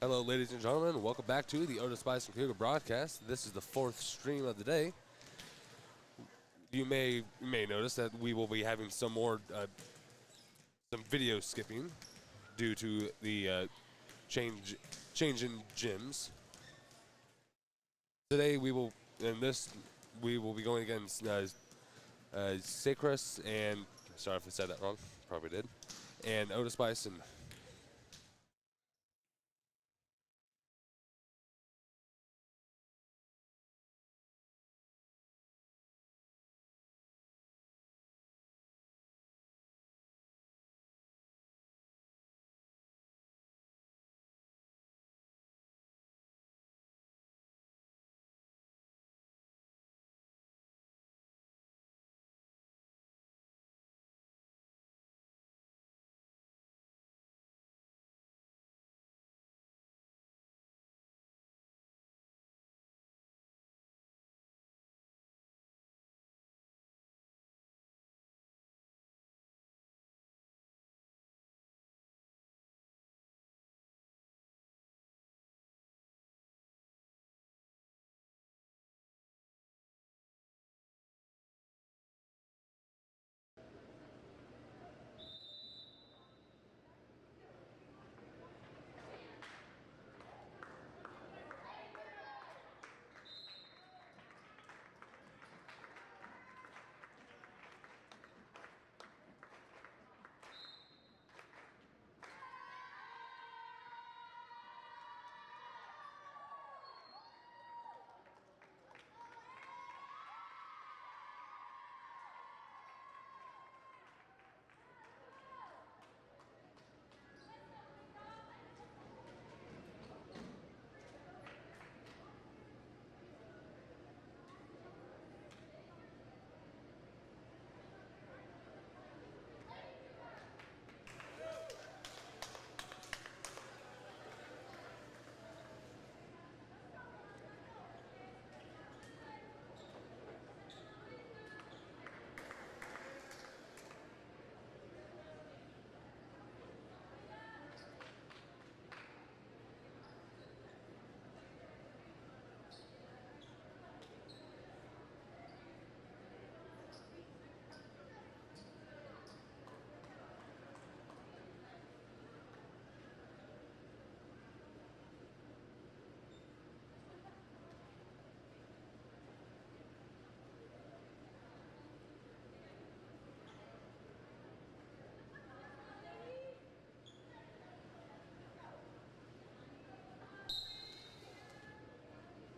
Hello, ladies and gentlemen. Welcome back to the Otis-Bison Cougar broadcast. This is the fourth stream of the day. You may notice that we will be having some some video skipping due to the change in gyms. Today we will be going against Syracuse and sorry if I said that wrong, probably did, and Otis-Bison.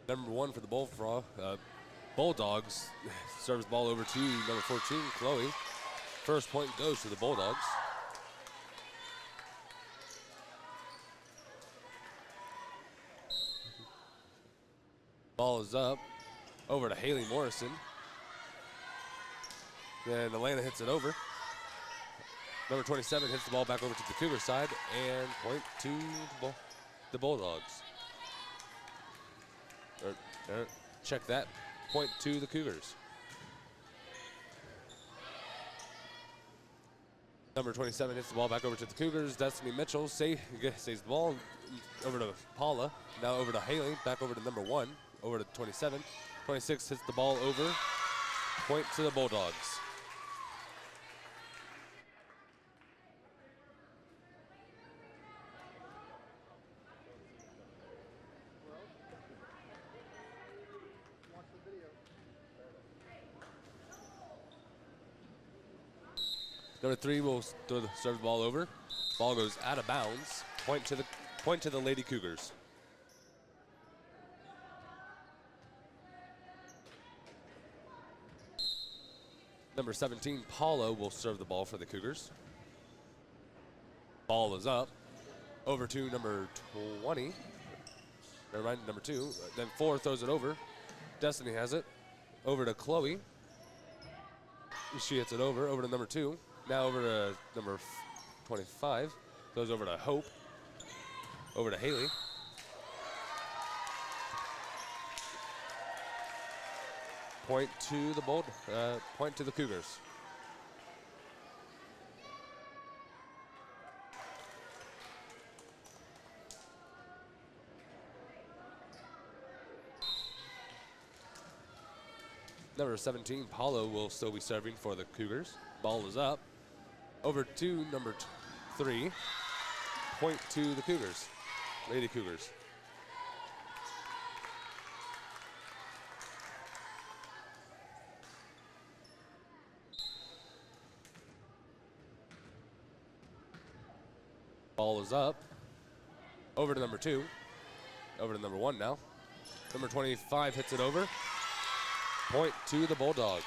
Number 1 for the Bulldogs serves the ball over to number 14, Chloe. First point goes to the Bulldogs. Ball is up, over to Healy Morrison. Then Atlanta hits it over. Number 27 hits the ball back over to the Cougar side, and point to the Bulldogs. Check that. Point to the Cougars. Number 27 hits the ball back over to the Cougars. Destiny Mitchell saves the ball over to Paula. Now over to Healy. Back over to number 1. Over to 27. 26 hits the ball over. Point to the Bulldogs. Number 3 will serve the ball over. Ball goes out of bounds. Point to the Lady Cougars. Number 17, Paula, will serve the ball for the Cougars. Ball is up. Over to number 20. Never mind, number 2. Then 4 throws it over. Destiny has it. Over to Chloe. She hits it over to number 2. Now over to number 25. Goes over to Hope. Over to Healy. Point to the Cougars. Number 17, Paulo, will still be serving for the Cougars. Ball is up. Over to number 3. Point to the Cougars, Lady Cougars. Ball is up. Over to number 2. Over to number 1 now. Number 25 hits it over. Point to the Bulldogs.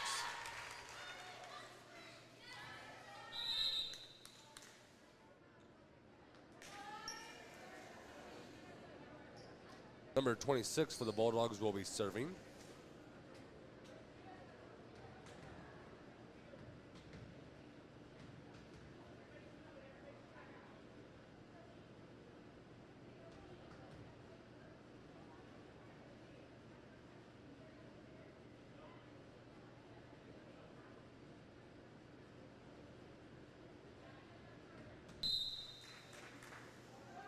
Number 26 for the Bulldogs will be serving.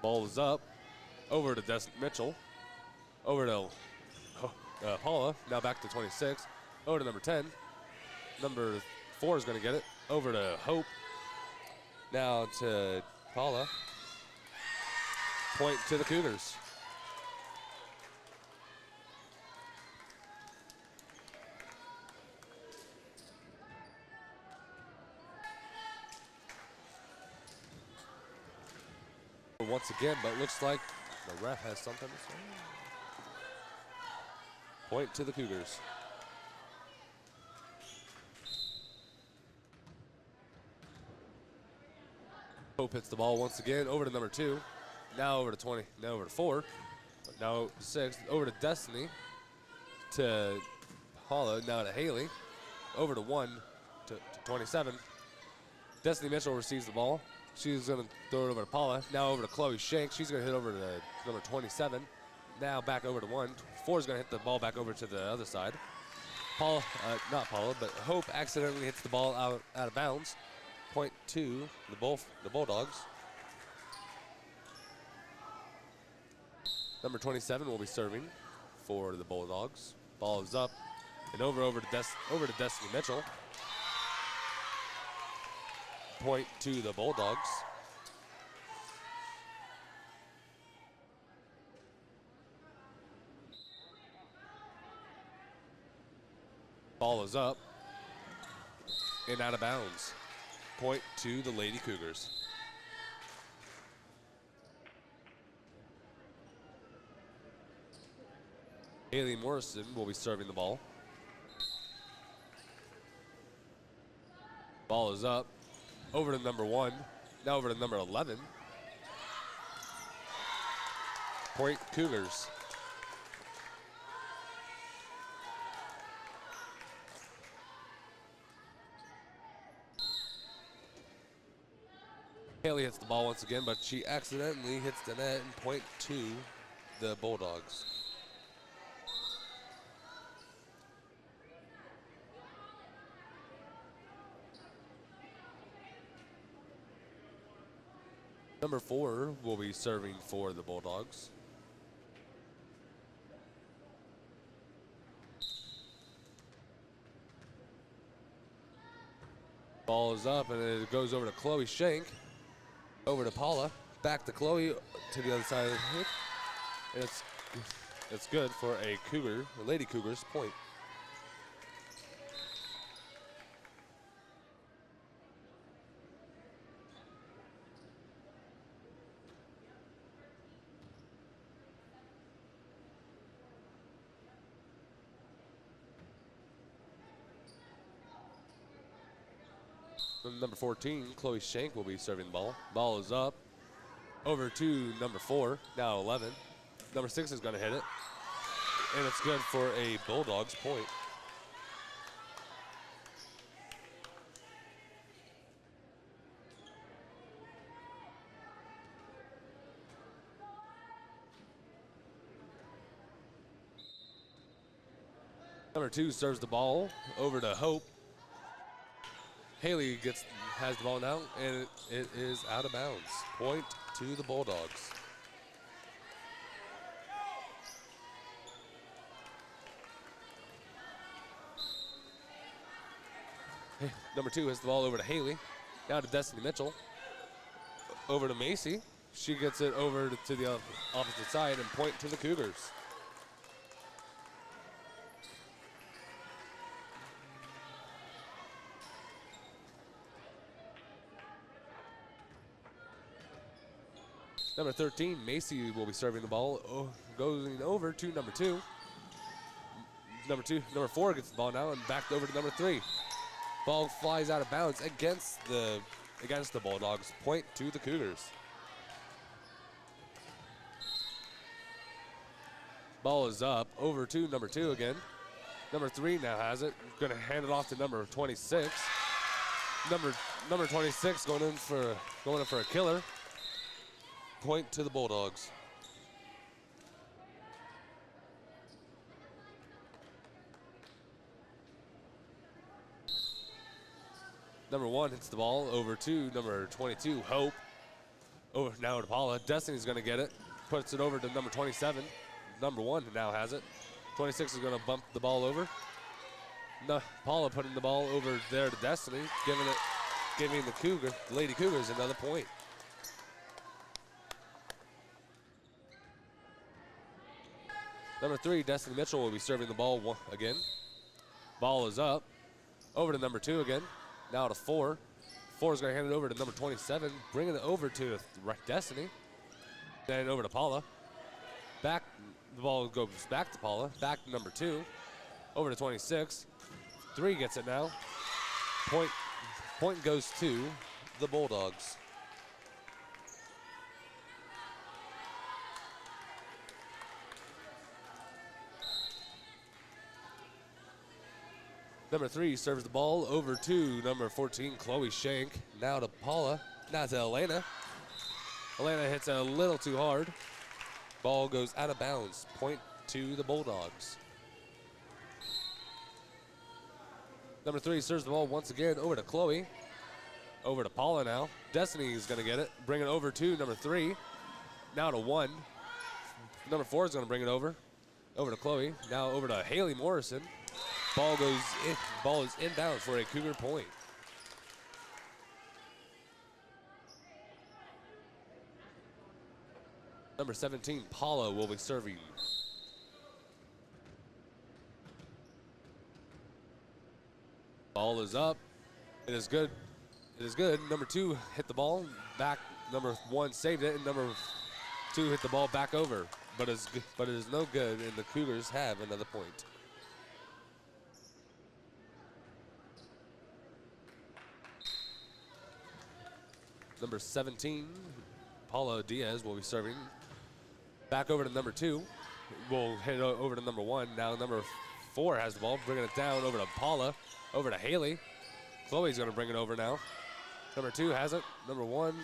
Ball is up. Over to Des Mitchell. Over to Paula. Now back to 26. Over to number 10. Number 4 is going to get it. Over to Hope. Now to Paula. Point to the Cougars. Once again, but looks like the ref has something to say. Point to the Cougars. Hope hits the ball once again. Over to number 2. Now over to 20. Now over to 4. Now 6. Over to Destiny. To Paula. Now to Healy. Over to 1. To 27. Destiny Mitchell receives the ball. She's going to throw it over to Paula. Now over to Chloe Shank. She's going to hit over to number 27. Now back over to 1. 4 is going to hit the ball back over to the other side. Not Paula, but Hope accidentally hits the ball out of bounds. Point to the Bulldogs. Number 27 will be serving for the Bulldogs. Ball is up and over to Destiny Mitchell. Point to the Bulldogs. Ball is up and out of bounds. Point to the Lady Cougars. Haley Morrison will be serving the ball. Ball is up. Over to number 1. Now over to number 11. Point Cougars. Haley hits the ball once again, but she accidentally hits the net and point to the Bulldogs. Number 4 will be serving for the Bulldogs. Ball is up and it goes over to Chloe Shank. Over to Paula. Back to Chloe to the other side of the hip. And it's good for a Lady Cougars point. Number 14, Chloe Shank will be serving the ball. Ball is up. Over to number 4, now 11. Number 6 is going to hit it. And it's good for a Bulldogs point. Number 2 serves the ball over to Hope. Haley has the ball now, and it is out of bounds. Point to the Bulldogs. Number 2 has the ball over to Healy. Now to Destiny Mitchell. Over to Macy. She gets it over to the opposite side and point to the Cougars. Number 13, Macy will be serving the ball. Going over to number 2. Number 4 gets the ball now and back over to number 3. Ball flies out of bounds against the Bulldogs. Point to the Cougars. Ball is up over to number 2 again. Number 3 now has it. Going to hand it off to number 26. Number 26 going in for a killer. Point to the Bulldogs. Number 1 hits the ball over to number 22, Hope. Over now to Paula. Destiny's going to get it. Puts it over to number 27. Number 1 now has it. 26 is going to bump the ball over. No, Paula putting the ball over there to Destiny, giving the Lady Cougars another point. Number 3, Destiny Mitchell will be serving the ball again. Ball is up. Over to number 2 again. Now to 4. 4 is going to hand it over to number 27, bringing it over to Destiny. Then over to Paula. The ball goes back to Paula. Back to number 2. Over to 26. 3 gets it now. Point goes to the Bulldogs. Number 3 serves the ball over to number 14, Chloe Shank. Now to Paula. Now to Elena. Elena hits a little too hard. Ball goes out of bounds. Point to the Bulldogs. Number 3 serves the ball once again over to Chloe. Over to Paula now. Destiny is going to get it. Bring it over to number 3. Now to 1. Number 4 is going to bring it over. Over to Chloe. Now over to Haley Morrison. Ball is inbounds for a Cougar point. Number 17, Paula, will be serving. Ball is up. It is good. It is good. Number 2 hit the ball back. Number 1 saved it, and number 2 hit the ball back over. But it is no good, and the Cougars have another point. Number 17, Paula Diaz, will be serving. Back over to number 2. We'll hit it over to number 1. Now number 4 has the ball, bringing it down over to Paula, over to Haley. Chloe's going to bring it over now. Number 2 has it. Number 1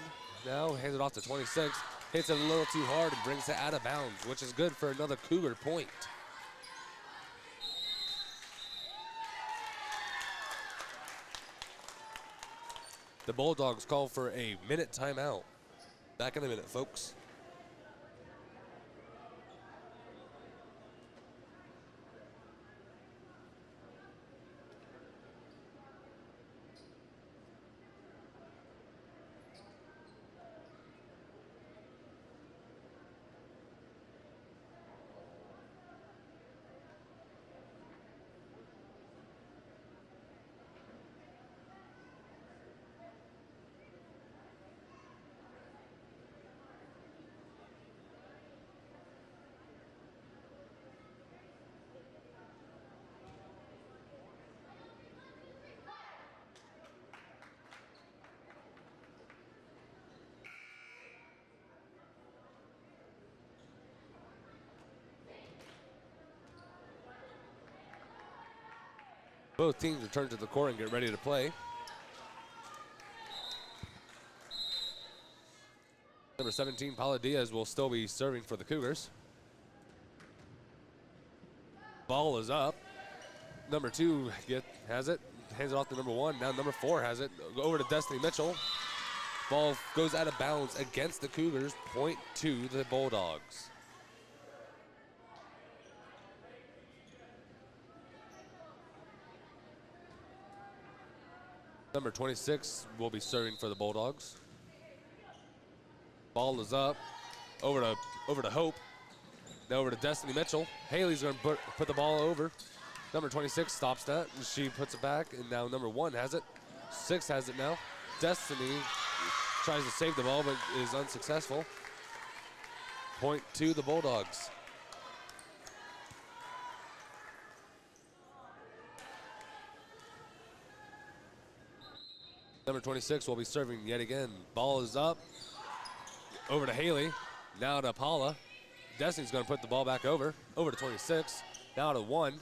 now hands it off to 26. Hits it a little too hard and brings it out of bounds, which is good for another Cougar point. The Bulldogs call for a minute timeout. Back in a minute, folks. Both teams return to the court and get ready to play. Number 17, Paula Diaz, will still be serving for the Cougars. Ball is up. Number 2 has it, hands it off to number 1. Now number 4 has it, over to Destiny Mitchell. Ball goes out of bounds against the Cougars. Point to the Bulldogs. Number 26 will be serving for the Bulldogs. Ball is up, over to Hope, now over to Destiny Mitchell. Haley's going to put the ball over. Number 26 stops that, and she puts it back, and now number 1 has it. 6 has it now. Destiny tries to save the ball, but is unsuccessful. Point to the Bulldogs. Number 26 will be serving yet again. Ball is up, over to Healy, now to Paula. Destiny's going to put the ball back over to 26, now to 1.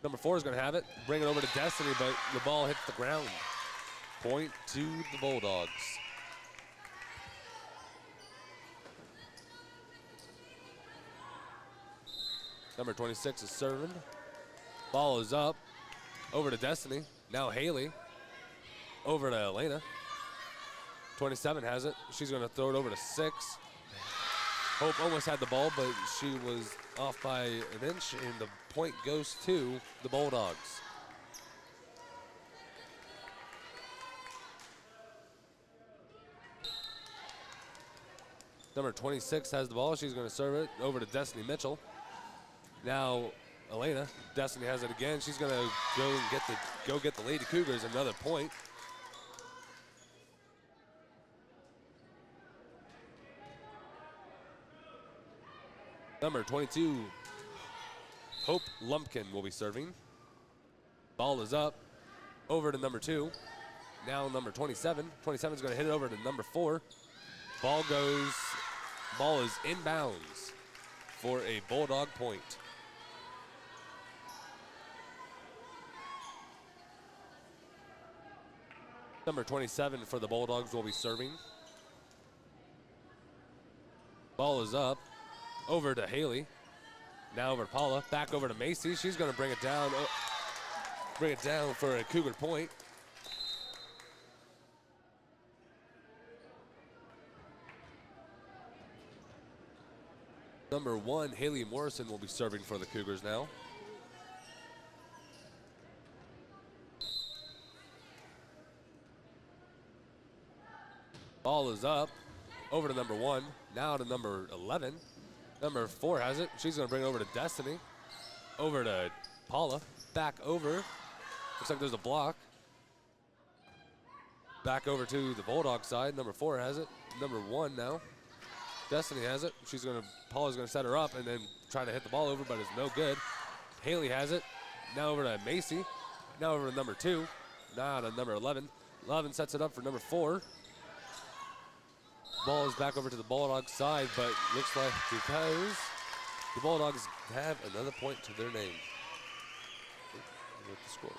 Number 4 is going to have it, bring it over to Destiny, but the ball hits the ground. Point to the Bulldogs. Number 26 is serving. Ball is up, over to Destiny, now Healy, over to Elena. 27 has it. She's going to throw it over to 6. Hope almost had the ball, but she was off by an inch, and the point goes to the Bulldogs. Number 26 has the ball. She's going to serve it over to Destiny Mitchell. Now Elena. Destiny has it again. She's going to go get the Lady Cougars another point. Number 22, Hope Lumpkin will be serving. Ball is up, over to number 2. Now number 27. 27 is going to hit it over to number 4. Ball is inbounds for a Bulldog point. Number 27 for the Bulldogs will be serving. Ball is up, over to Healy. Now over to Paula, back over to Macy. She's going to bring it down for a Cougar point. Number 1, Haley Morrison will be serving for the Cougars now. Ball is up, over to number 1, now to number 11. Number 4 has it. She's going to bring it over to Destiny, over to Paula, back over. Looks like there's a block. Back over to the Bulldog side. Number 4 has it. Number 1 now. Destiny has it. Paula's going to set her up and then try to hit the ball over, but it's no good. Haley has it. Now over to Macy. Now over to number 2. Now to number 11. 11 sets it up for number 4. Ball is back over to the Bulldogs side, but looks like because the Bulldogs have another point to their name. With the score.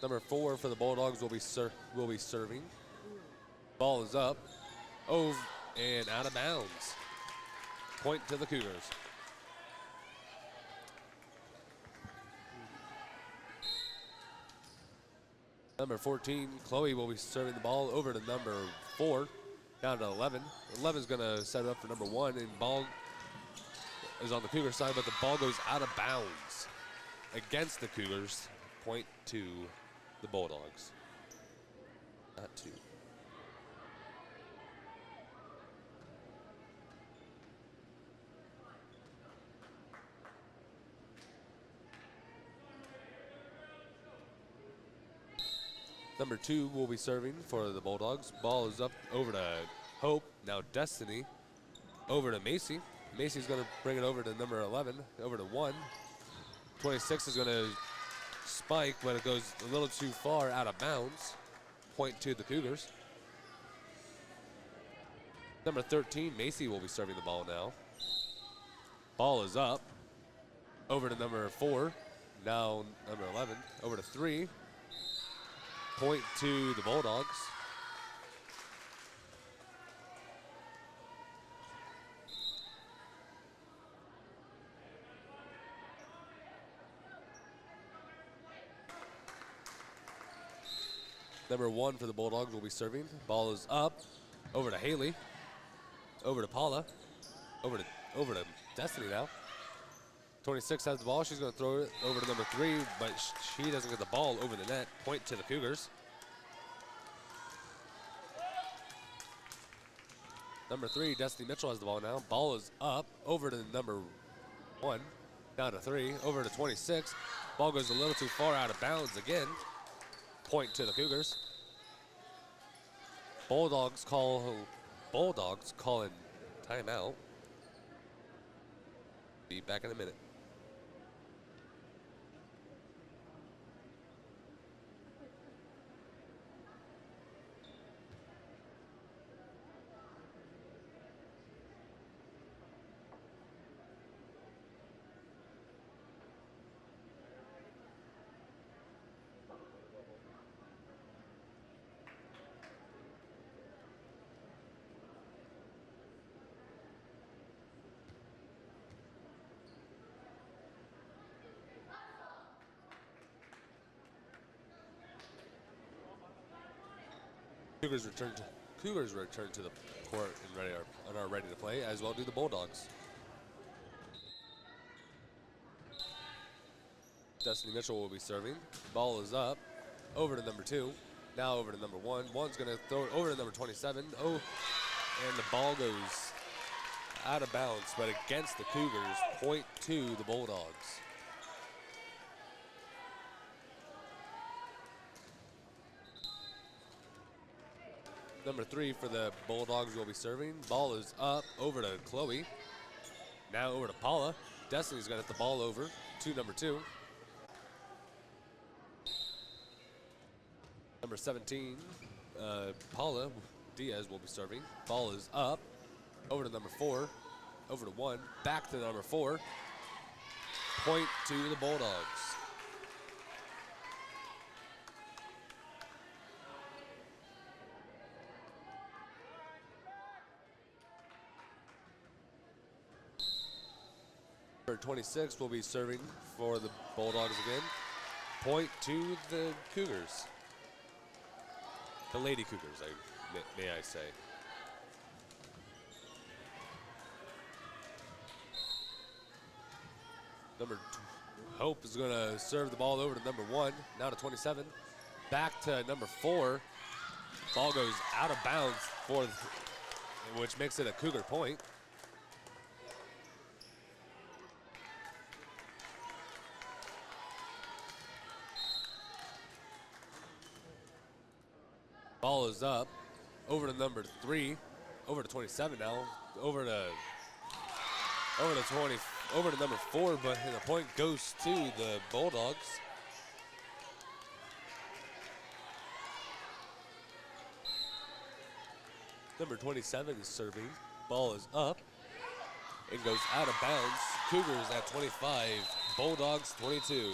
Number 4 for the Bulldogs will be serving. Ball is up, over and out of bounds. Point to the Cougars. Number 14, Chloe, will be serving the ball over to number 4, down to 11. 11 is going to set it up for number 1, and ball is on the Cougar side, but the ball goes out of bounds against the Cougars. Point to the Bulldogs. Not 2. Number 2 will be serving for the Bulldogs. Ball is up over to Hope. Now Destiny over to Macy. Macy's going to bring it over to number 11, over to 1. 26 is going to spike, but it goes a little too far out of bounds. Point to the Cougars. Number 13, Macy, will be serving the ball now. Ball is up over to number 4. Now number 11, over to 3. Point to the Bulldogs. Number 1 for the Bulldogs will be serving. Ball is up, over to Healy, over to Paula, over to Destiny now. 26 has the ball. She's going to throw it over to number 3, but she doesn't get the ball over the net. Point to the Cougars. Number 3, Destiny Mitchell, has the ball now. Ball is up over to number 1, down to 3, over to 26. Ball goes a little too far out of bounds again. Point to the Cougars. Bulldogs calling timeout. Be back in a minute. Cougars return to the court and are ready to play, as well do the Bulldogs. Destiny Mitchell will be serving. Ball is up, over to number 2, now over to number 1. 1's going to throw it over to number 27. Oh, and the ball goes out of bounds, but against the Cougars. Point to the Bulldogs. Number 3 for the Bulldogs will be serving. Ball is up, over to Chloe. Now over to Paula. Destiny's going to hit the ball over to number 2. Number 17, Paula Diaz, will be serving. Ball is up, over to number 4, over to 1, back to number 4. Point to the Bulldogs. Number 26 will be serving for the Bulldogs again. Point to the Cougars. The Lady Cougars, may I say. Hope is going to serve the ball over to number 1, now to 27. Back to number 4. Ball goes out of bounds, which makes it a Cougar point. Ball is up, over to number 3, over to 27 now, over to number 4, but the point goes to the Bulldogs. Number 27 is serving. Ball is up and goes out of bounds. Cougars at 25, Bulldogs 22.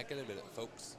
Back in a minute, folks.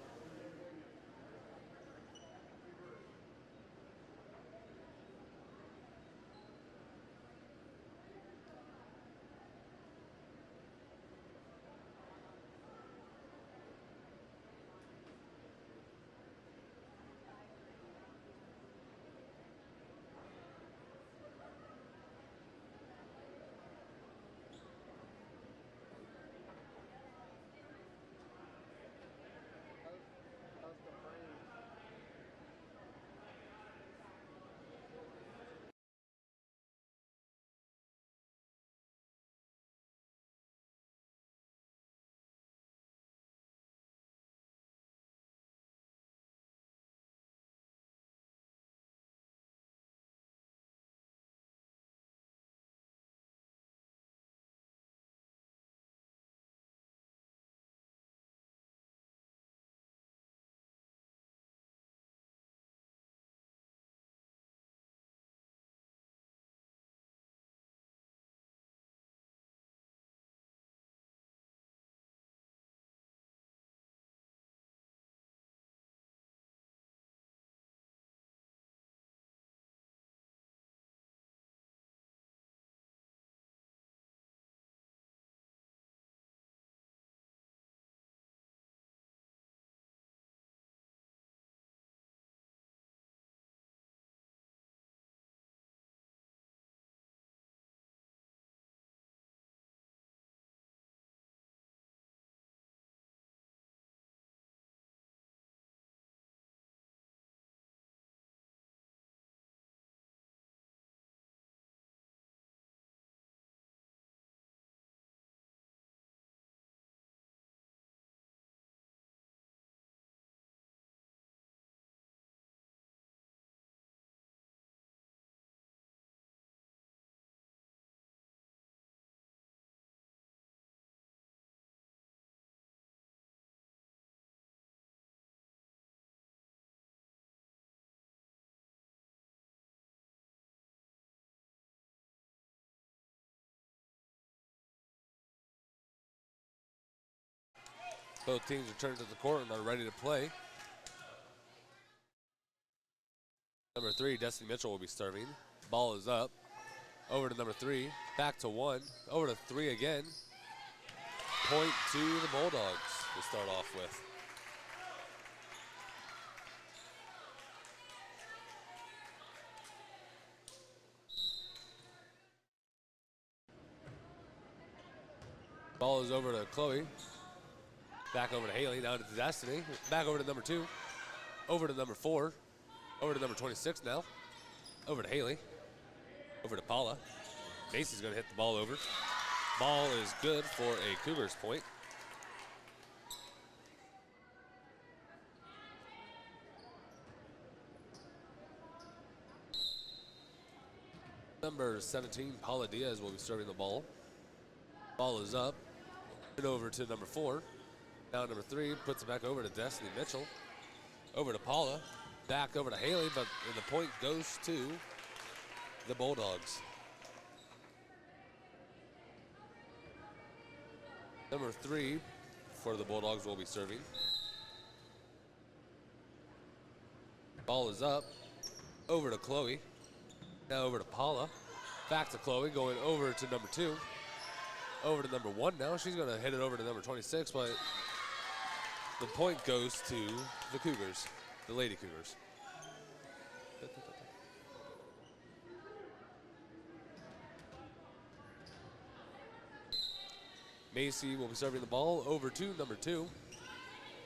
Both teams return to the court and are ready to play. Number 3, Destiny Mitchell will be serving. Ball is up. Over to number 3. Back to 1. Over to 3 again. Point to the Bulldogs to start off with. Ball is over to Chloe. Back over to Healy. Now to Destiny. Back over to number 2. Over to number 4. Over to number 26 now. Over to Healy. Over to Paula. Macy's going to hit the ball over. Ball is good for a Cougars point. Number 17, Paula Diaz will be serving the ball. Ball is up. And over to number 4. Now number 3 puts it back over to Destiny Mitchell. Over to Paula. Back over to Healy, but the point goes to the Bulldogs. Number 3 for the Bulldogs will be serving. Ball is up. Over to Chloe. Now over to Paula. Back to Chloe, going over to number 2. Over to number 1 now. She's going to hit it over to number 26, but the point goes to the Cougars, the Lady Cougars. Macy will be serving the ball over to number 2.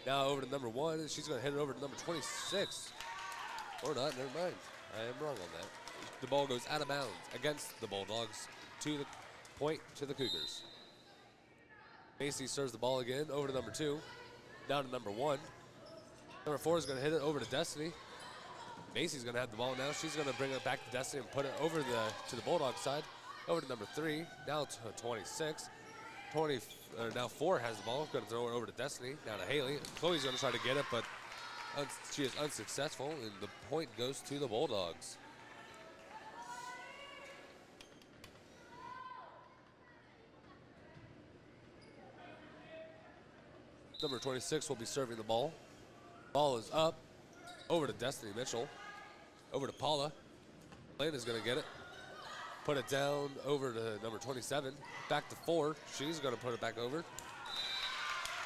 Now over to number 1, and she's going to hit it over to number 26. Or not, never mind. I am wrong on that. The ball goes out of bounds against the Bulldogs to the point to the Cougars. Macy serves the ball again over to number 2. Down to number 1. Number 4 is going to hit it over to Destiny. Macy's going to have the ball now. She's going to bring it back to Destiny and put it over to the Bulldog side. Over to number 3. Now to 26. Now 4 has the ball. Going to throw it over to Destiny. Now to Healy. Chloe's going to try to get it, but she is unsuccessful, and the point goes to the Bulldogs. Number 26 will be serving the ball. Ball is up, over to Destiny Mitchell, over to Paula. Elena's gonna get it. Put it down over to number 27. Back to 4. She's gonna put it back over.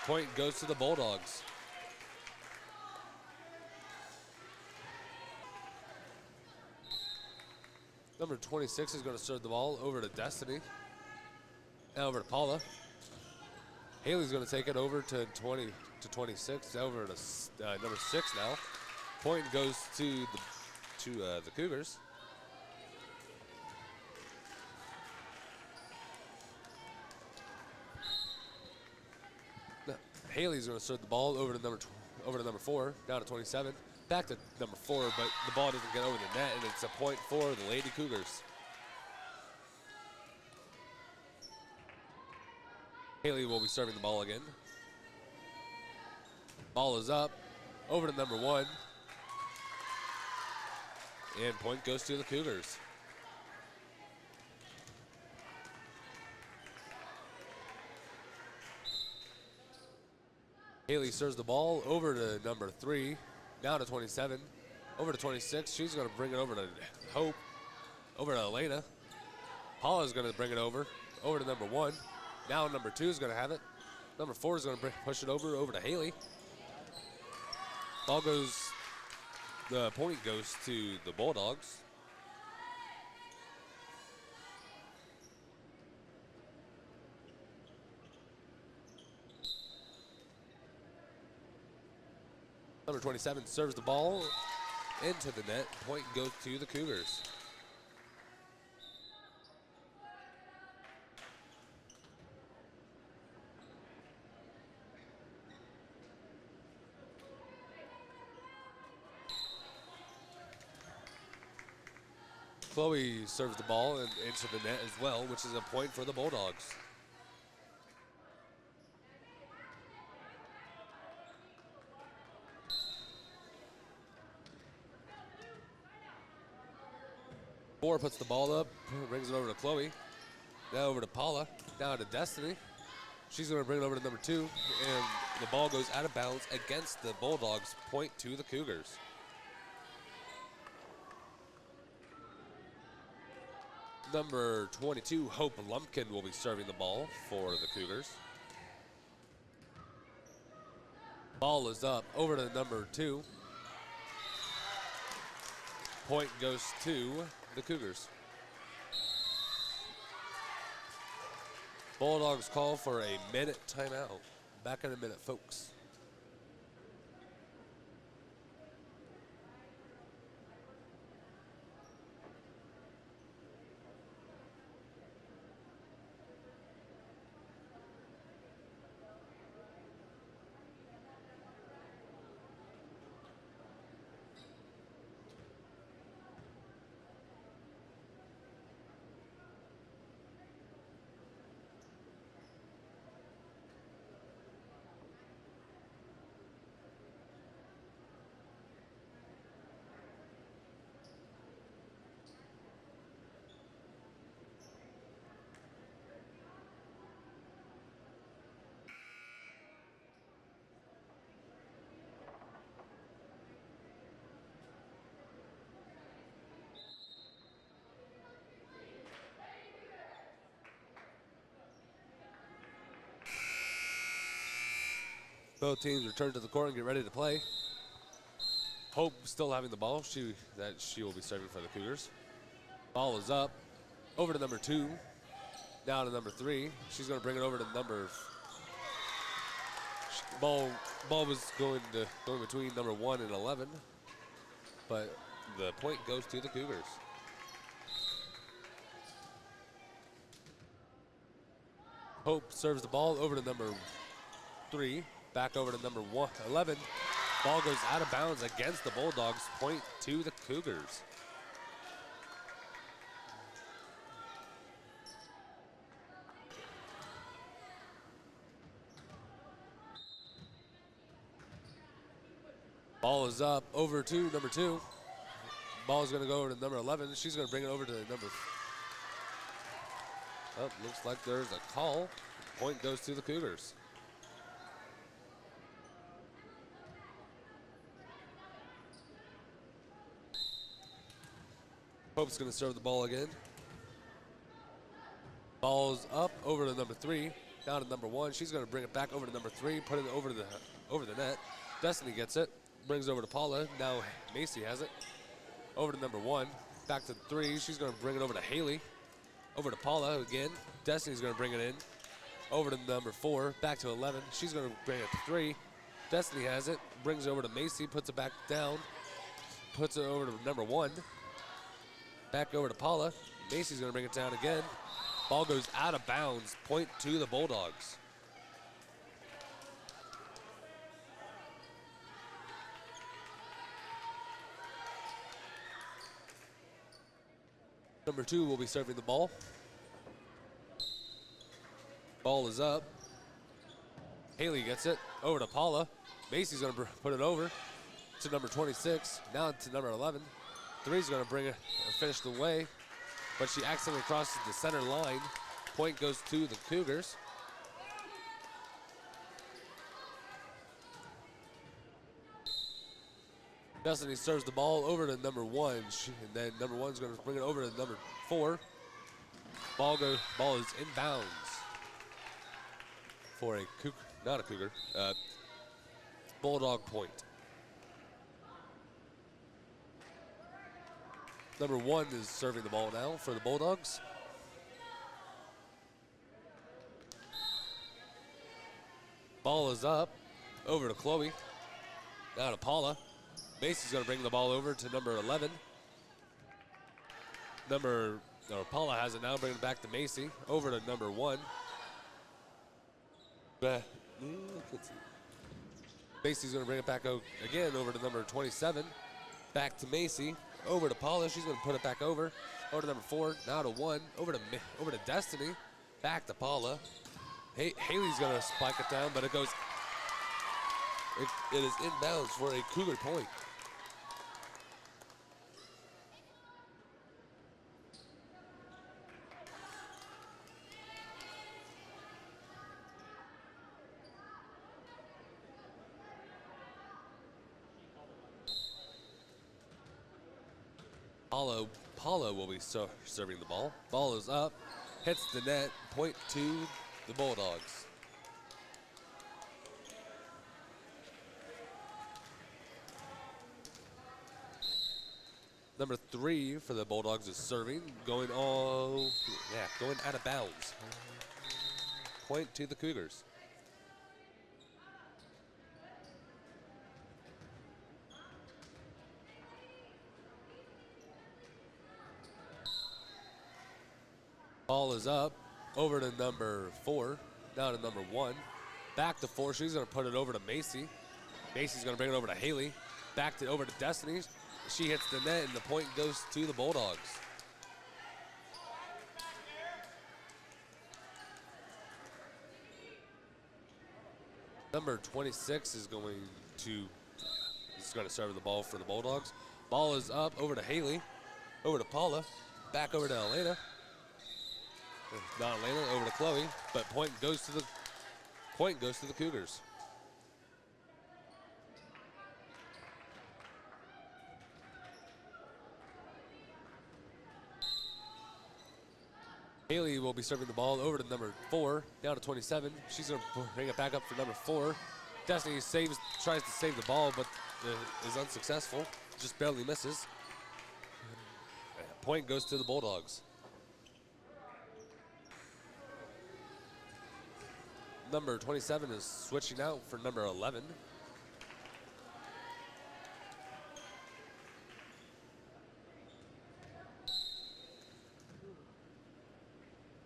Point goes to the Bulldogs. Number 26 is gonna serve the ball over to Destiny. Now over to Paula. Haley's gonna take it over to 26, over to number 6 now. Point goes to the Cougars. Haley's going to serve the ball over to number 4, down to 27, back to number 4, but the ball doesn't get over the net, and it's a point for the Lady Cougars. Healy will be serving the ball again. Ball is up, over to number 1, and point goes to the Cougars. Healy serves the ball over to number 3, down to 27, over to 26. She's going to bring it over to Hope, over to Elena. Paula's going to bring it over to number 1. Now number 2 is going to have it. Number 4 is going to push it over to Healy. The point goes to the Bulldogs. Number 27 serves the ball into the net. Point goes to the Cougars. Chloe serves the ball into the net as well, which is a point for the Bulldogs. Four puts the ball up, brings it over to Chloe. Now over to Paula, down to Destiny. She's going to bring it over to number 2, and the ball goes out of bounds against the Bulldogs. Point to the Cougars. Number 22, Hope Lumpkin, will be serving the ball for the Cougars. Ball is up, over to number 2. Point goes to the Cougars. Bulldogs call for a minute timeout. Back in a minute, folks. Both teams return to the court and get ready to play. Hope still having the ball. She will be serving for the Cougars. Ball is up, over to number 2, down to number 3. She's going to bring it over to number. Ball was going between number 1 and 11, but the point goes to the Cougars. Hope serves the ball over to number 3. Back over to number 11. Ball goes out of bounds against the Bulldogs. Point to the Cougars. Ball is up over to number 2. Ball is going to go over to number 11. She's going to bring it over to number. Oh, looks like there's a call. Point goes to the Cougars. Hope's going to serve the ball again. Ball's up over to number 3, down to number 1. She's going to bring it back over to number 3, put it over the net. Destiny gets it, brings it over to Paula. Now Macy has it. Over to number 1, back to 3. She's going to bring it over to Healy. Over to Paula again. Destiny's going to bring it in. Over to number 4, back to 11. She's going to bring it to 3. Destiny has it, brings it over to Macy, puts it back down, puts it over to number 1. Back over to Paula. Macy's going to bring it down again. Ball goes out of bounds. Point to the Bulldogs. Number 2 will be serving the ball. Ball is up. Healy gets it over to Paula. Macy's going to put it over to number 26. Now to number 11. 3's going to bring it or finish the way, but she accidentally crosses the center line. Point goes to the Cougars. Destiny serves the ball over to number 1, and then number 1's going to bring it over to number 4. Ball is inbounds for a Cougar, not a Cougar, Bulldog point. Number 1 is serving the ball now for the Bulldogs. Ball is up, over to Chloe, now to Paula. Macy's going to bring the ball over to number 11. Paula has it now, bringing it back to Macy, over to number 1. Macy's going to bring it back again over to number 27. Back to Macy, over to Paula. She's going to put it back over to number 4, now to 1, over to Destiny, back to Paula. Haley's going to spike it down, but it is inbounds for a Cougar point. Paula will be serving the ball. Ball is up, hits the net, point to the Bulldogs. Number 3 for the Bulldogs is serving, going out of bounds. Point to the Cougars. Ball is up, over to number 4, down to number 1. Back to 4, she's going to put it over to Macy. Macy's going to bring it over to Healy. Over to Destiny. She hits the net, and the point goes to the Bulldogs. Number 26 is going to serve the ball for the Bulldogs. Ball is up, over to Healy, over to Paula, back over to Elena. Not Elena, over to Chloe, but point goes to the Cougars. Healy will be serving the ball over to number 4, down to 27. She's going to bring it back up for number 4. Destiny tries to save the ball, but is unsuccessful. Just barely misses. Point goes to the Bulldogs. Number 27 is switching out for number 11.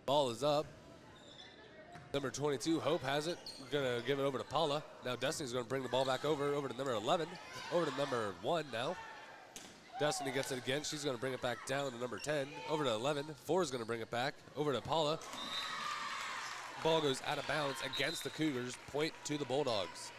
Ball is up. Number 22, Hope has it. Gonna give it over to Paula. Now Destiny's gonna bring the ball back over to number 11, over to number 1 now. Destiny gets it again. She's gonna bring it back down to number 10, over to 11. 4 is gonna bring it back, over to Paula. Ball goes out of bounds against the Cougars. Point to the Bulldogs.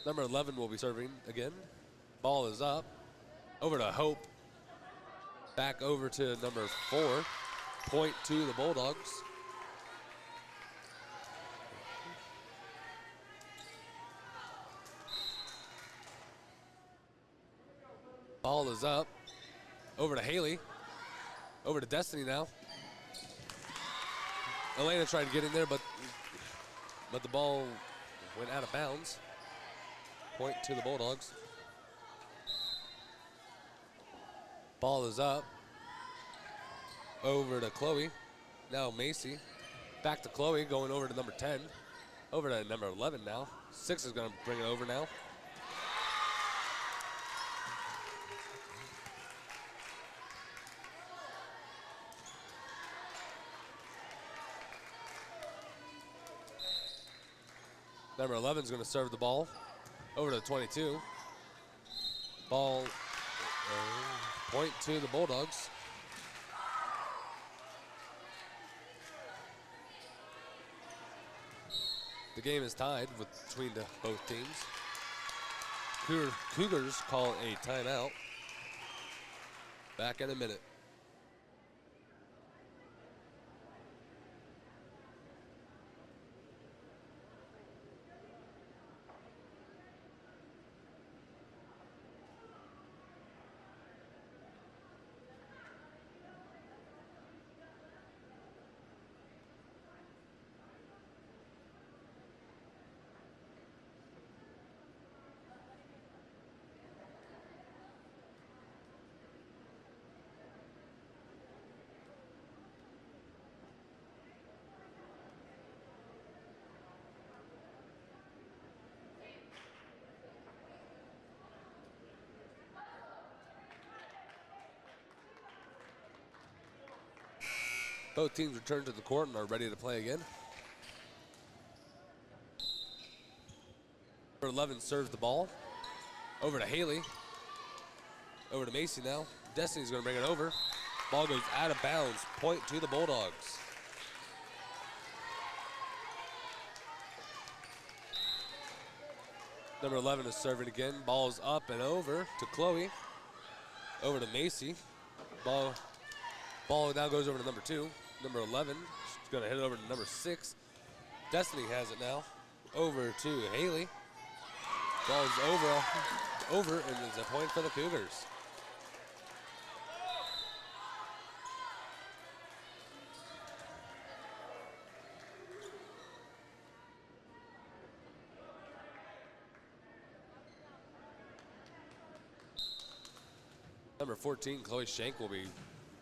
Number 11 will be serving again. Ball is up. Over to Hope. Back over to number 4. Point to the Bulldogs. Ball is up. Over to Healy. Over to Destiny now. Elena tried to get in there, but the ball went out of bounds. Point to the Bulldogs. Ball is up. Over to Chloe. Now Macy. Back to Chloe, going over to number 10. Over to number 11 now. 6 is going to bring it over now. Number 11 is going to serve the ball over to 22. Ball, point to the Bulldogs. The game is tied between both teams. Cougars call a timeout. Back in a minute. Both teams return to the court and are ready to play again. Number 11 serves the ball. Over to Healy. Over to Macy now. Destiny's going to bring it over. Ball goes out of bounds. Point to the Bulldogs. Number 11 is serving again. Ball's up and over to Chloe. Over to Macy. Ball now goes over to number 2. Number 11 is going to hit it over to number 6. Destiny has it now. Over to Healy. Ball's over, and it's a point for the Cougars. Number 14, Chloe Shank will be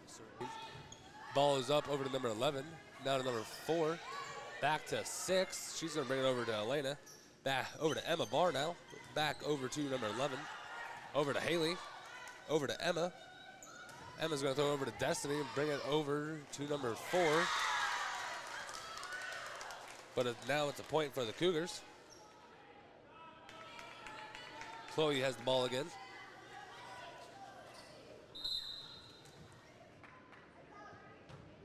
serving. Ball is up over to number 11. Now to number 4. Back to 6. She's going to bring it over to Elena. Back over to Emma Barr now. Back over to number 11. Over to Healy. Over to Emma. Emma's going to throw it over to Destiny and bring it over to number 4. But now it's a point for the Cougars. Chloe has the ball again.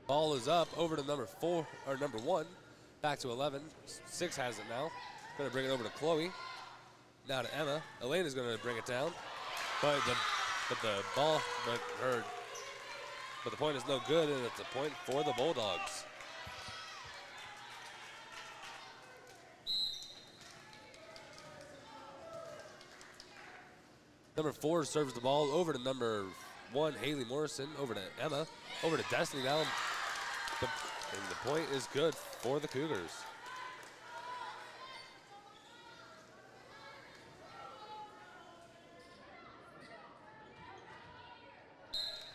Ball is up over to number 4 or number 1. Back to 11. 6 has it now. Going to bring it over to Chloe. Now to Emma. Elena's going to bring it down. But the point is no good, and it's a point for the Bulldogs. Number 4 serves the ball over to number 1, Healy Morrison. Over to Emma. Over to Destiny now. And the point is good for the Cougars.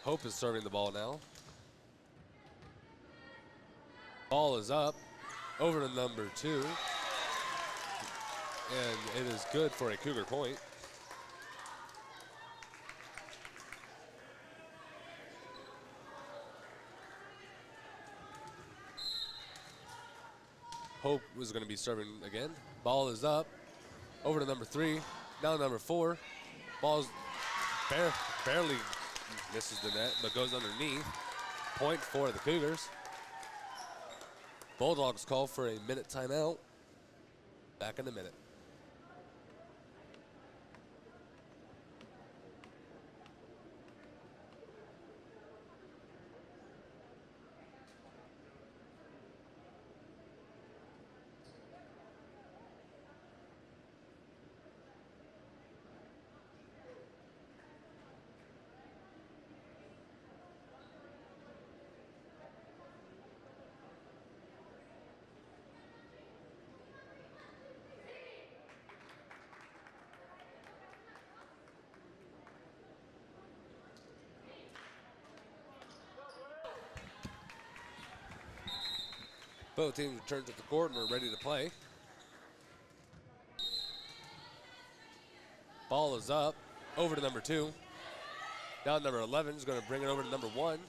Hope is serving the ball now. Ball is up over to number 2. And it is good for a Cougar point. Hope was going to be serving again. Ball is up over to number 3. Now number 4. Ball's barely misses the net, but goes underneath. Point for the Cougars. Bulldogs call for a minute timeout. Back in a minute. Both teams return to the court and are ready to play. Ball is up, over to number 2. Now number 11 is going to bring it over to number 1.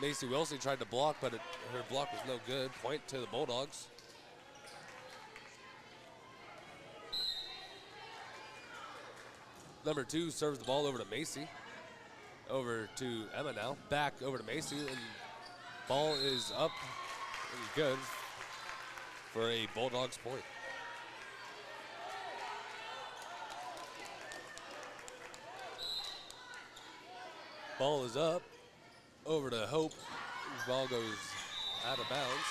Macy Wilson tried to block, but her block was no good. Point to the Bulldogs. Number 2 serves the ball over to Macy. Over to Emma now. Back over to Macy, and ball is up and good for a Bulldogs point. Ball is up, over to Hope. Ball goes out of bounds.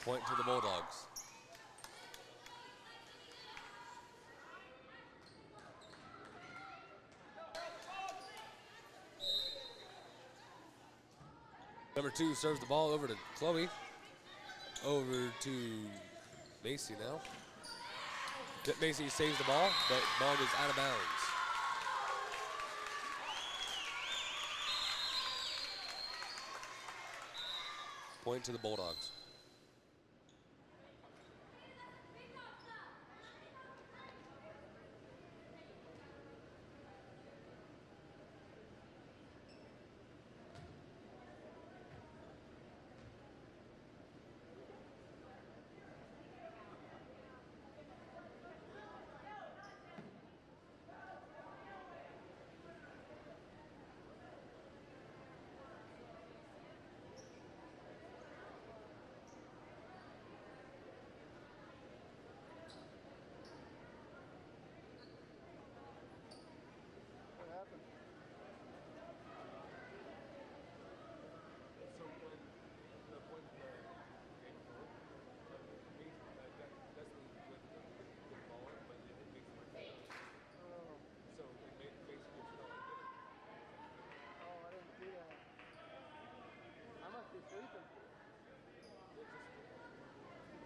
Point to the Bulldogs. Number 2 serves the ball over to Chloe. Over to Macy now. Macy saves the ball, but ball goes out of bounds. Point to the Bulldogs.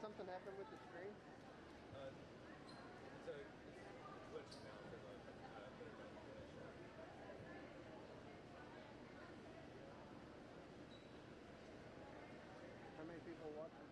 Something happened with the screen? How many people watching?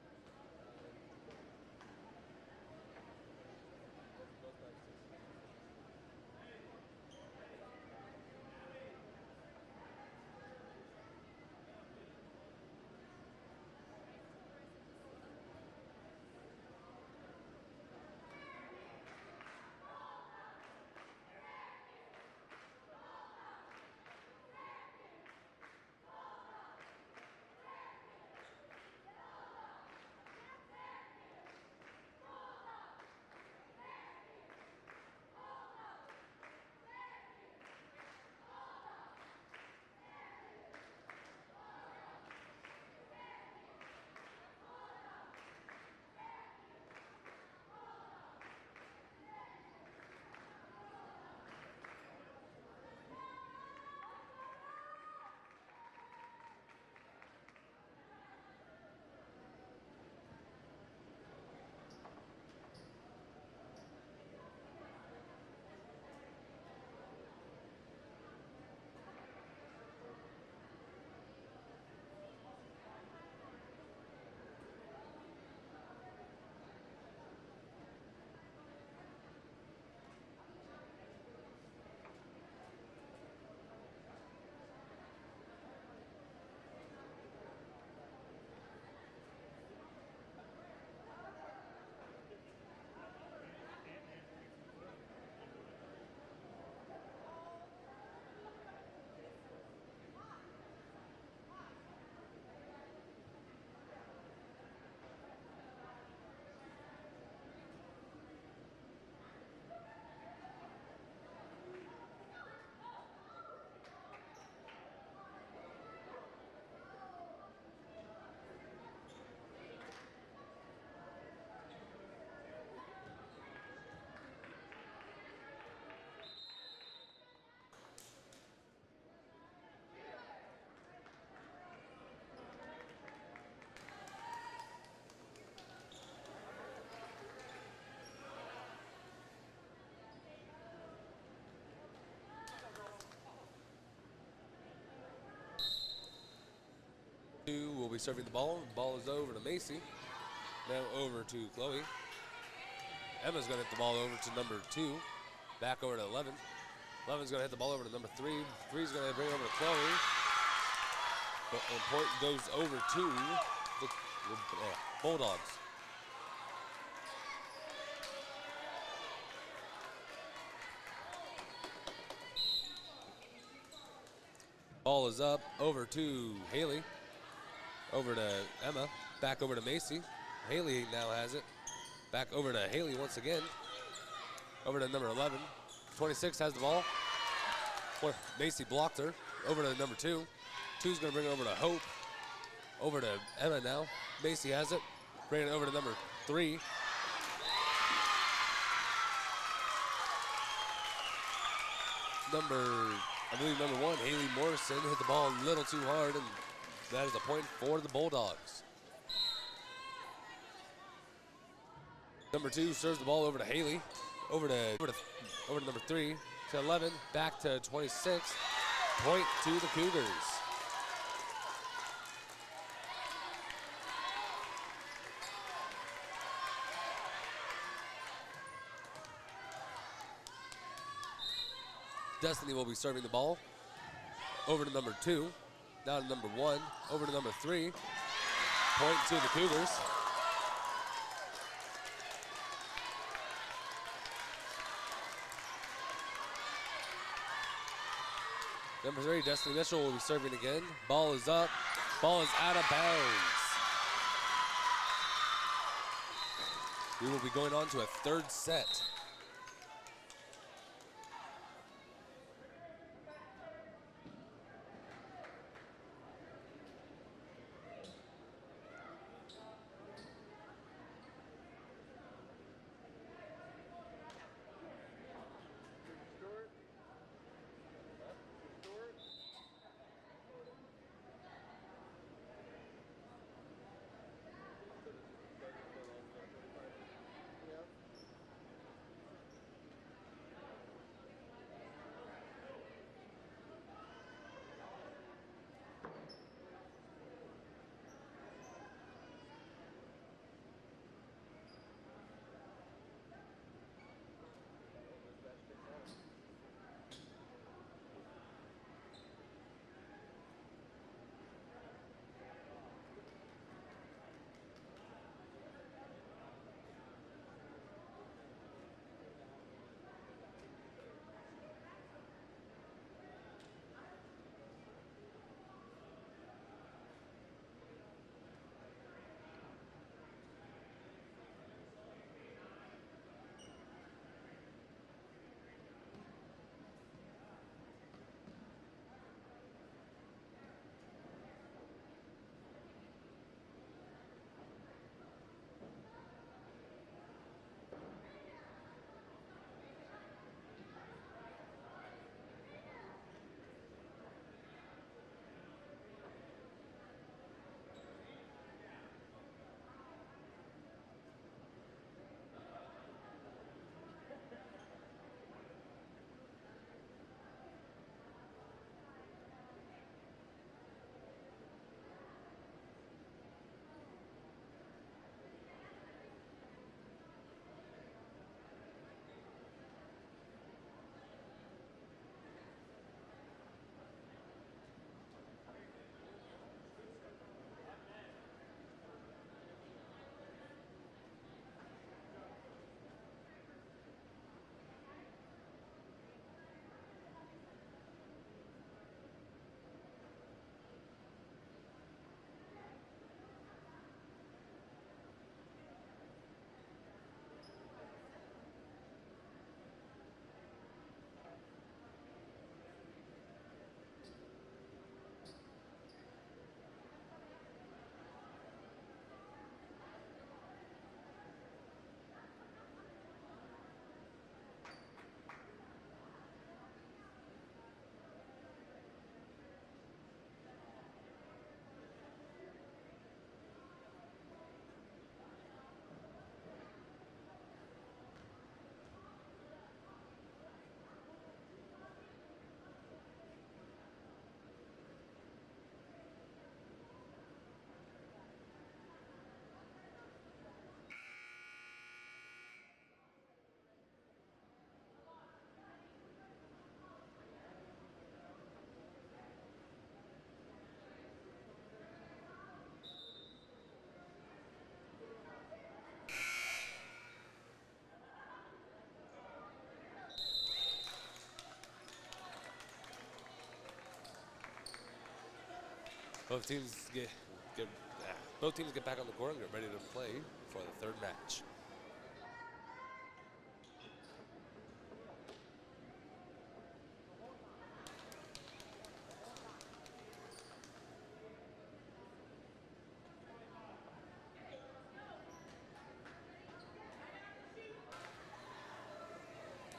be serving the ball. The ball is over to Macy. Now over to Chloe. Emma's going to hit the ball over to number 2. Back over to 11. 11's going to hit the ball over to number 3. 3's going to bring it over to Chloe. And point goes over to the Bulldogs. Ball is up, over to Healy. Over to Emma, back over to Macy. Healy now has it. Back over to Healy once again. Over to number 11. 26 has the ball. Macy blocked her. Over to number 2. 2's going to bring it over to Hope. Over to Emma now. Macy has it. Bringing it over to number 3. I believe number 1, Haley Morrison, hit the ball a little too hard, and that is a point for the Bulldogs. Number 2 serves the ball over to Haley. Over to number 3, to 11, back to 26. Point to the Cougars. Destiny will be serving the ball. Over to number 2, down to number 1, over to number 3. Point to the Cougars. Number 3, Destiny Mitchell will be serving again. Ball is up. Ball is out of bounds. We will be going on to a third set. Both teams both teams get back on the court and get ready to play for the third match.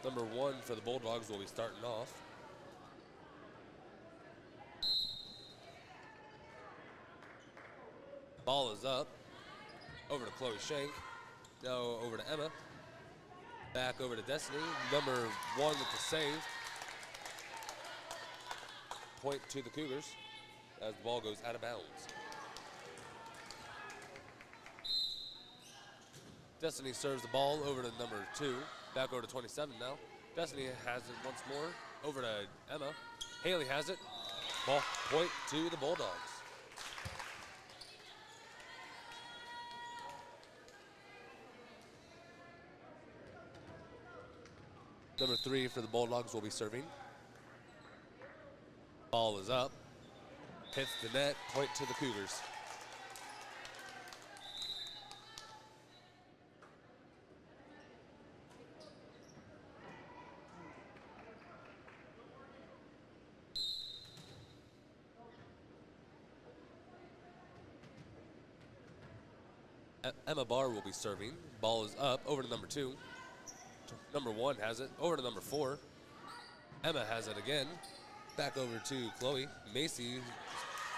Number 1 for the Bulldogs will be starting off. Ball is up. Over to Chloe Shank. Now over to Emma. Back over to Destiny. Number 1 with the save. Point to the Cougars as the ball goes out of bounds. Destiny serves the ball over to number 2. Back over to 27 now. Destiny has it once more. Over to Emma. Healy has it. Ball point to the Bulldogs. Number 3 for the Bulldogs will be serving. Ball is up. Hits the net. Point to the Cougars. Emma Barr will be serving. Ball is up. Over to number 2. Number 1 has it. Over to number 4. Emma has it again. Back over to Chloe. Macy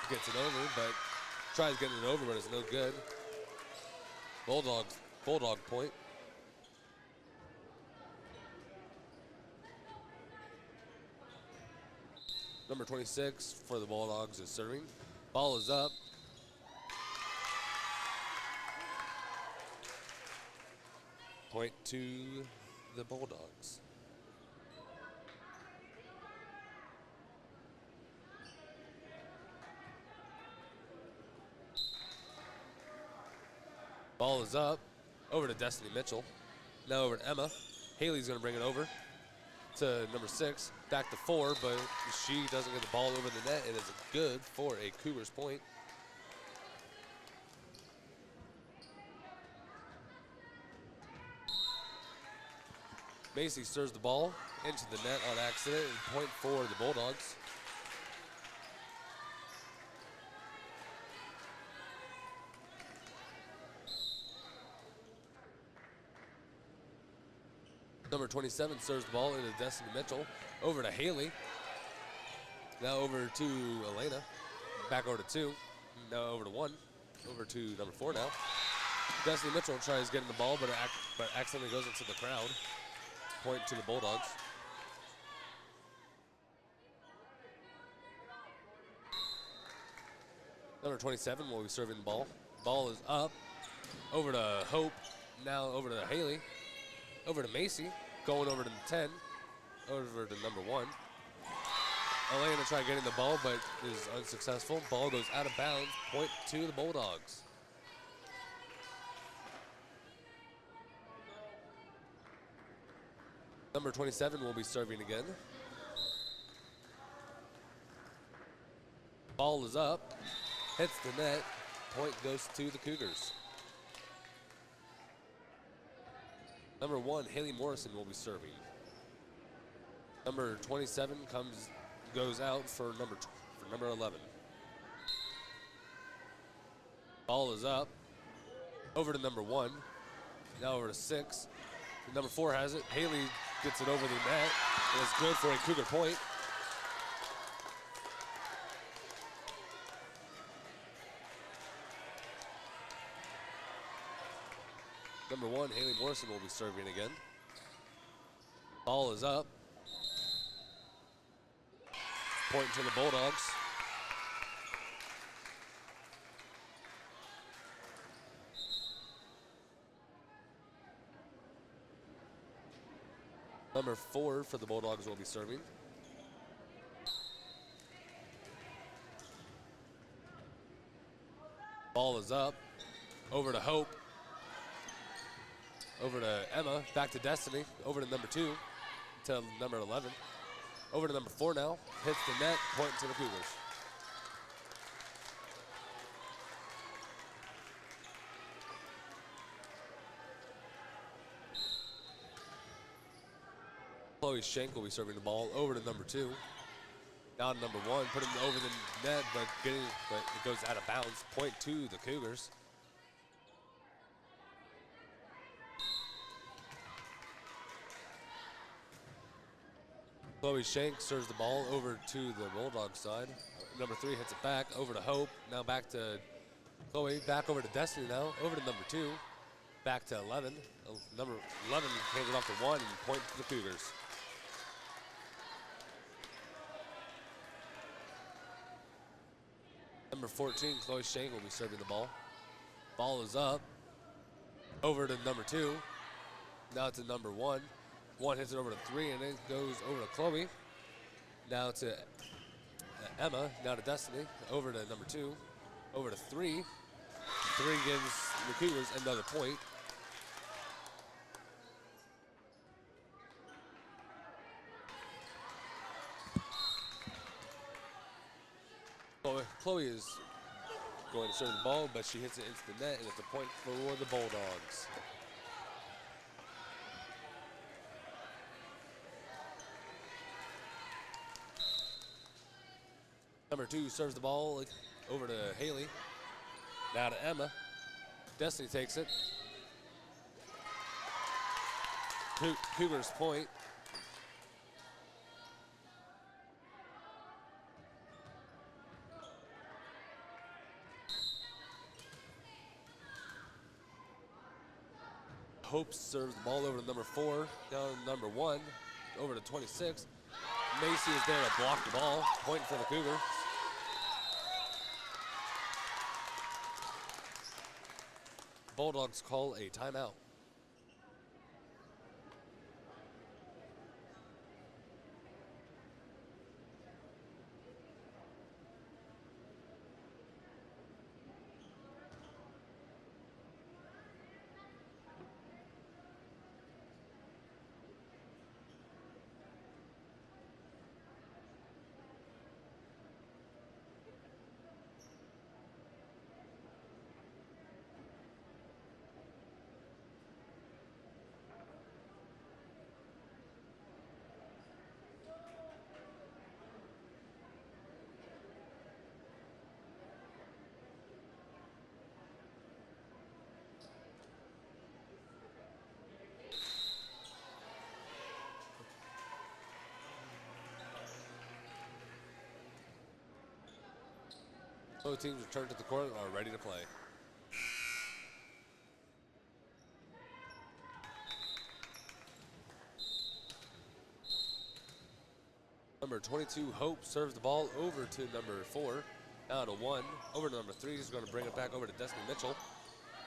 gets it over, but tries getting it over, but it's no good. Bulldog point. Number 26 for the Bulldogs is serving. Ball is up. Point to the Bulldogs. Ball is up. Over to Destiny Mitchell. Now over to Emma. Haley's going to bring it over to number 6. Back to 4, but she doesn't get the ball over the net, and it's good for a Cougars point. Macy serves the ball into the net on accident, and point for the Bulldogs. Number 27 serves the ball into Destiny Mitchell. Over to Healy. Now over to Elena. Back over to 2. Now over to 1. Over to number 4 now. Destiny Mitchell tries getting the ball, but accidentally goes into the crowd. Point to the Bulldogs. Number 27 will be serving the ball. Ball is up. Over to Hope. Now over to Healy. Over to Macy. Going over to the 10. Over to number 1. Elena tried getting the ball, but is unsuccessful. Ball goes out of bounds. Point to the Bulldogs. Number 27 will be serving again. Ball is up. Hits the net. Point goes to the Cougars. Number 1, Haley Morrison will be serving. Number 27 goes out for number 11. Ball is up. Over to number 1. Now over to 6. Number 4 has it. Haley gets it over the net. And it's good for a Cougar point. Number 1, Haley Morrison will be serving again. Ball is up. Point to the Bulldogs. Number 4 for the Bulldogs will be serving. Ball is up. Over to Hope. Over to Emma. Back to Destiny. Over to number 2. To number 11. Over to number 4 now. Hits the net. Point to the Cougars. Chloe Shank will be serving the ball over to number 2. Now to number 1, putting it over the net, but it goes out of bounds. Point to the Cougars. Chloe Shank serves the ball over to the Bulldog side. Number 3 hits it back over to Hope. Now back to Chloe, back over to Destiny now, over to number 2. Back to 11. Number 11 hands it off to 1 and point to the Cougars. Number 14, Chloe Shank will be serving the ball. Ball is up. Over to number 2. Now to number 1. 1 hits it over to 3 and it goes over to Chloe. Now to Emma. Now to Destiny. Over to number 2. Over to 3. 3 gives the Cougars another point. Chloe is going to serve the ball, but she hits it into the net, and it's a point for the Bulldogs. Number 2 serves the ball over to Healy. Now to Emma. Destiny takes it. Cougars point. Hope serves the ball over to number 4, down to number 1, over to 26. Macy is there to block the ball. Point for the Cougars. Bulldogs call a timeout. Both teams return to the court and are ready to play. Number 22, Hope, serves the ball over to number 4. Now to 1. Over to number 3. He's going to bring it back over to Destiny Mitchell.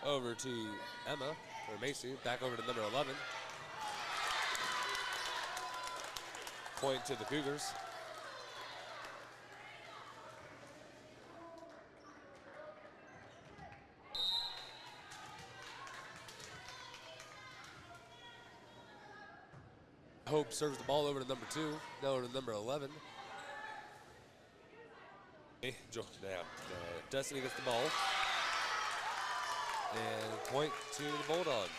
Over to Emma, or Macy. Back over to number 11. Point to the Cougars. Hope serves the ball over to number 2, now over to number 11. Destiny gets the ball. And point to the Bulldogs.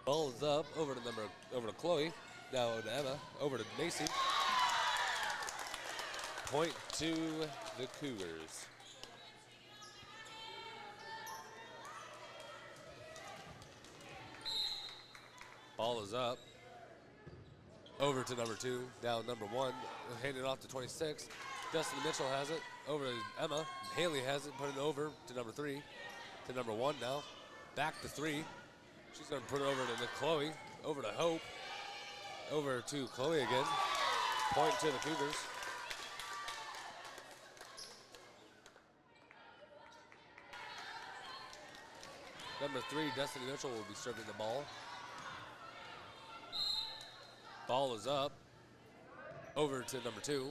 Ball is up over to Chloe. Now to Emma, over to Macy. Point to the Cougars. Ball is up. Over to number 2, down number 1. Hand it off to 26. Destiny Mitchell has it. Over to Emma. Healy has it, put it over to number 3. To number 1 now. Back to 3. She's going to put it over to Chloe. Over to Hope. Over to Chloe again. Point to the Cougars. Number 3, Destiny Mitchell, will be serving the ball. Ball is up. Over to number 2.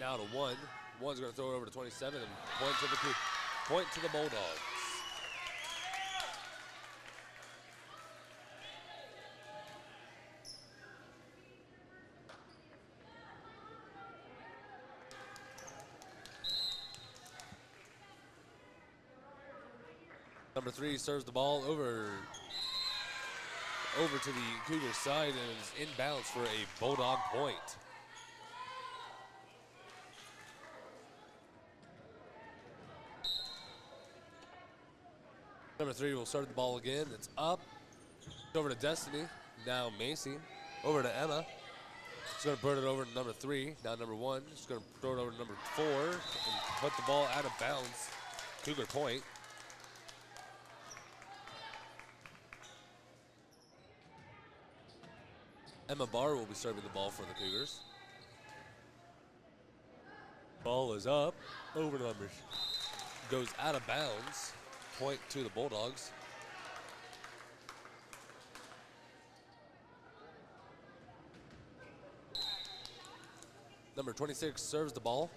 Now to 1. 1's going to throw it over to 27 and point to the Bulldogs. Number 3 serves the ball over to the Cougars side and is inbounds for a Bulldog point. Number 3 will start the ball again. It's up. Over to Destiny. Now Macy. Over to Emma. She's going to burn it over to number 3. Now number 1. She's going to throw it over to number 4 and put the ball out of bounds. Cougar point. Emma Barr will be serving the ball for the Cougars. Ball is up. Over the numbers. Goes out of bounds. Point to the Bulldogs. Number 26 serves the ball,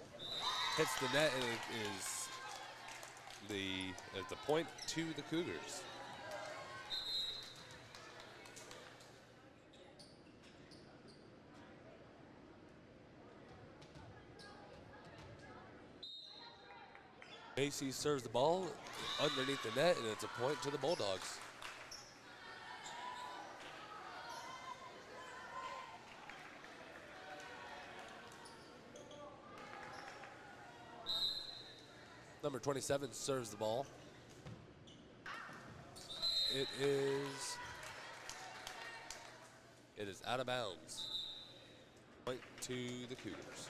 hits the net, and it is the point to the Cougars. Macy serves the ball underneath the net, and it's a point to the Bulldogs. Number 27 serves the ball. It is out of bounds. Point to the Cougars.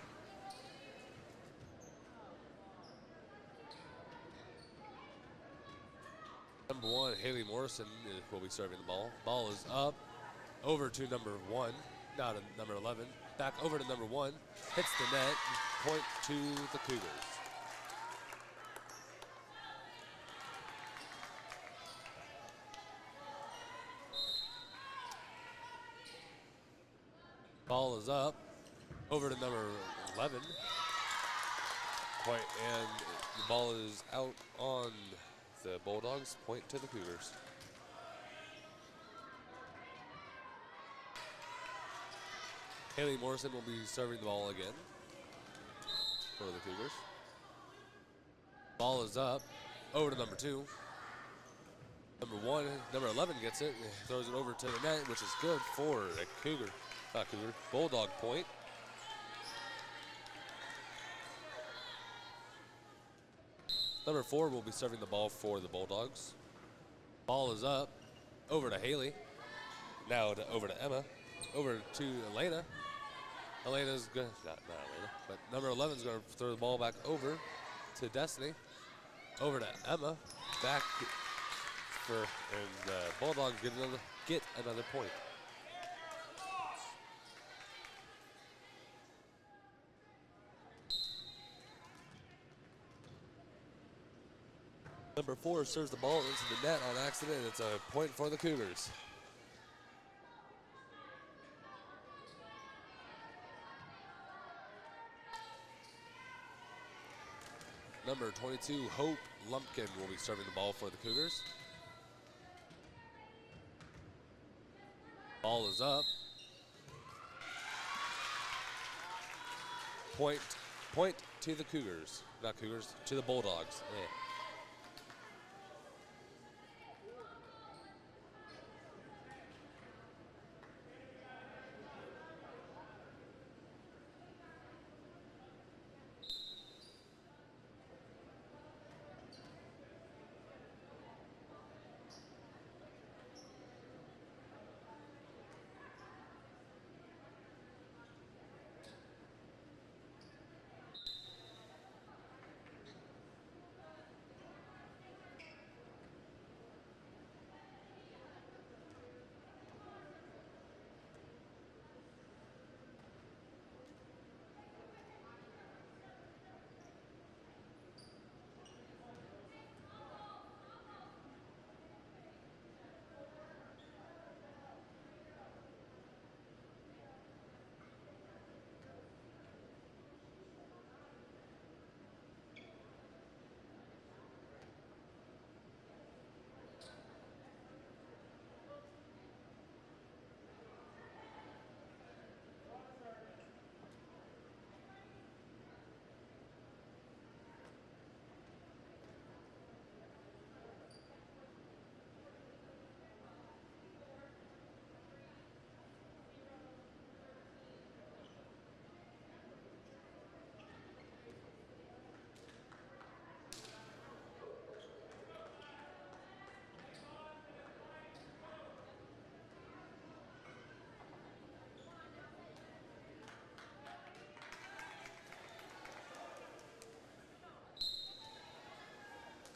Number 1, Healy Morrison will be serving the ball. Ball is up, over to number 1, now to number 11. Back over to number 1, hits the net, point to the Cougars. Ball is up, over to number 11. Point, and the ball is out on the Bulldogs, point to the Cougars. Healy Morrison will be serving the ball again for the Cougars. Ball is up, over to number 2. Number 11 gets it, and throws it over to the net, which is good for a Bulldog point. Number 4 will be serving the ball for the Bulldogs. Ball is up, over to Healy. Now over to Emma, over to Elena. Elena's good, not Elena, but number 11 is going to throw the ball back over to Destiny. Over to Emma, back and Bulldogs get another point. Number 4 serves the ball into the net on accident. It's a point for the Cougars. Number 22, Hope Lumpkin, will be serving the ball for the Cougars. Ball is up. Point to the Cougars. Not Cougars, to the Bulldogs. Yeah.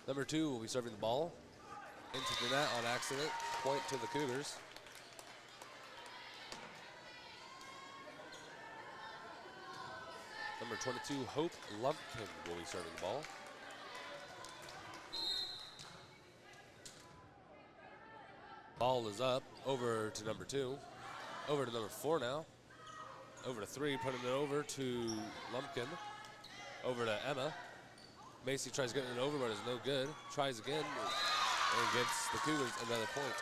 Number 2 will be serving the ball into the net on accident. Point to the Cougars. Number 22, Hope Lumpkin, will be serving the ball. Ball is up, over to number 2. Over to number 4 now. Over to 3, putting it over to Lumpkin. Over to Emma. Macy tries getting it over, but it's no good. Tries again, and gets the Cougars another point.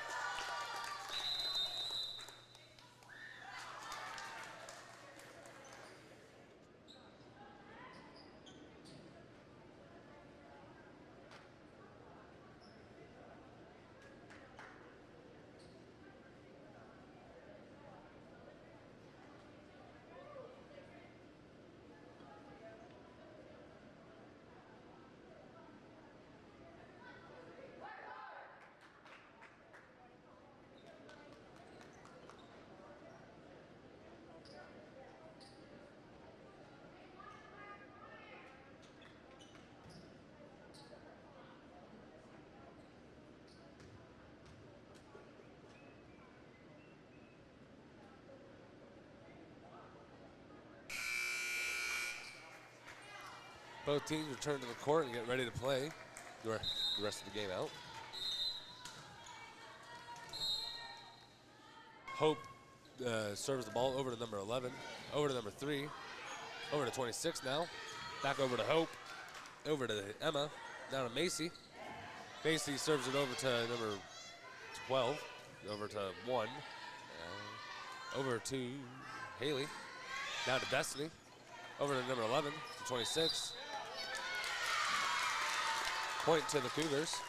Both teams return to the court and get ready to play the rest of the game out. Hope serves the ball over to number 11, over to number 3, over to 26 now. Back over to Hope, over to Emma, down to Macy. Macy serves it over to number 12, over to 1, over to Healy, down to Destiny, over to number 11, to 26. Point to the Cougars.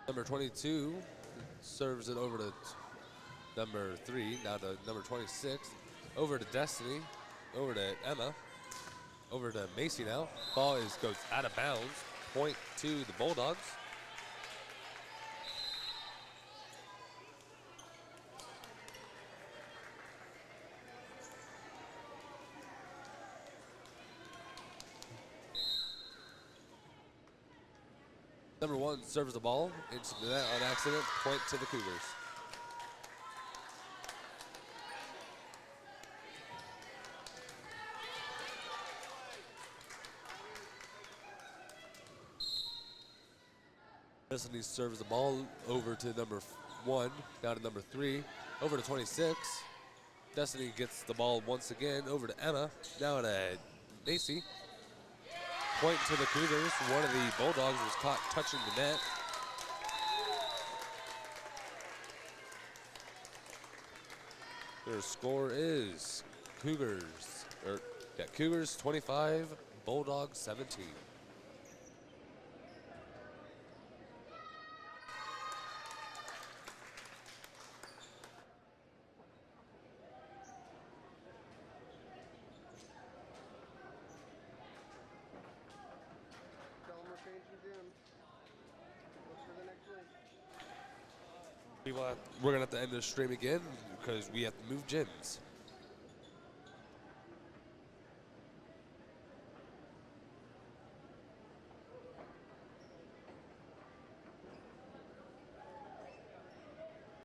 Number 22 serves it over to number 3, now to number 26, over to Destiny, over to Emma, over to Macy now. Ball goes out of bounds. Point to the Bulldogs. Number 1 serves the ball into the net on accident. Point to the Cougars. Destiny serves the ball over to number 1, down to number 3, over to 26. Destiny gets the ball once again over to Emma, now to Macy. Point to the Cougars. One of the Bulldogs was caught touching the net. Their score is Cougars 25, Bulldogs 17. We're going to have to end the stream again because we have to move gyms.